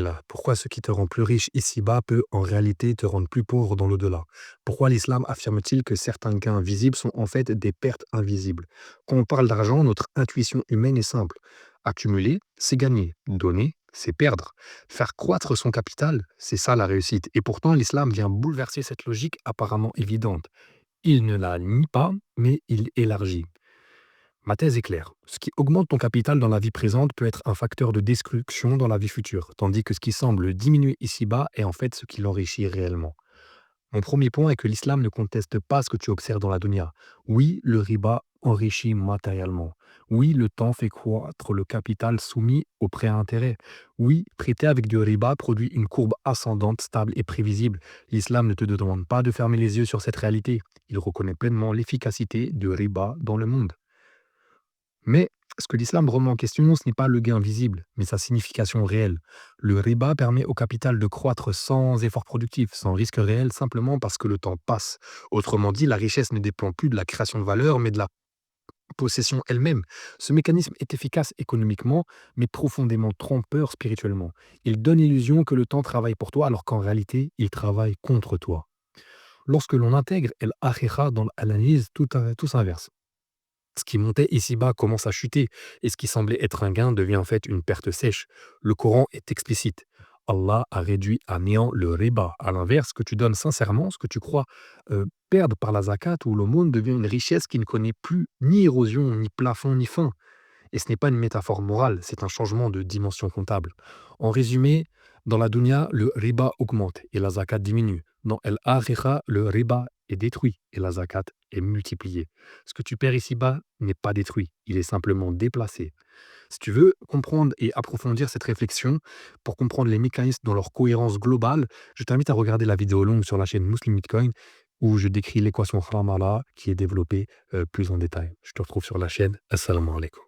Alhamdulillah. Pourquoi ce qui te rend plus riche ici-bas peut en réalité te rendre plus pauvre dans l'au-delà? Pourquoi l'islam affirme-t-il que certains gains visibles sont en fait des pertes invisibles? Quand on parle d'argent, notre intuition humaine est simple. Accumuler, c'est gagner. Donner, c'est perdre. Faire croître son capital, c'est ça la réussite. Et pourtant, l'islam vient bouleverser cette logique apparemment évidente. Il ne la nie pas, mais il élargit. Ma thèse est claire. Ce qui augmente ton capital dans la vie présente peut être un facteur de destruction dans la vie future, tandis que ce qui semble diminuer ici-bas est en fait ce qui l'enrichit réellement. Mon premier point est que l'islam ne conteste pas ce que tu observes dans la dunya. Oui, le riba enrichit matériellement. Oui, le temps fait croître le capital soumis au prêt à intérêt. Oui, prêter avec du riba produit une courbe ascendante, stable et prévisible. L'islam ne te demande pas de fermer les yeux sur cette réalité. Il reconnaît pleinement l'efficacité du riba dans le monde. Mais ce que l'islam remet en question, ce n'est pas le gain visible, mais sa signification réelle. Le riba permet au capital de croître sans effort productif, sans risque réel, simplement parce que le temps passe. Autrement dit, la richesse ne dépend plus de la création de valeur, mais de la possession elle-même. Ce mécanisme est efficace économiquement, mais profondément trompeur spirituellement. Il donne l'illusion que le temps travaille pour toi, alors qu'en réalité, il travaille contre toi. Lorsque l'on intègre El Akhira dans l'analyse, tout s'inverse. Ce qui montait ici-bas commence à chuter, et ce qui semblait être un gain devient en fait une perte sèche. Le Coran est explicite. Allah a réduit à néant le riba. À l'inverse, ce que tu donnes sincèrement, ce que tu crois perdre par la zakat ou l'aumône devient une richesse qui ne connaît plus ni érosion, ni plafond, ni fin. Et ce n'est pas une métaphore morale, c'est un changement de dimension comptable. En résumé, dans la dunya, le riba augmente et la zakat diminue. Dans El Akhira, le riba est détruit et la zakat est multipliée. Ce que tu perds ici-bas n'est pas détruit, il est simplement déplacé. Si tu veux comprendre et approfondir cette réflexion, pour comprendre les mécanismes dans leur cohérence globale, je t'invite à regarder la vidéo longue sur la chaîne Muslim Bitcoin où je décris l'équation Haram-Allah qui est développée plus en détail. Je te retrouve sur la chaîne. Assalamu alaikum.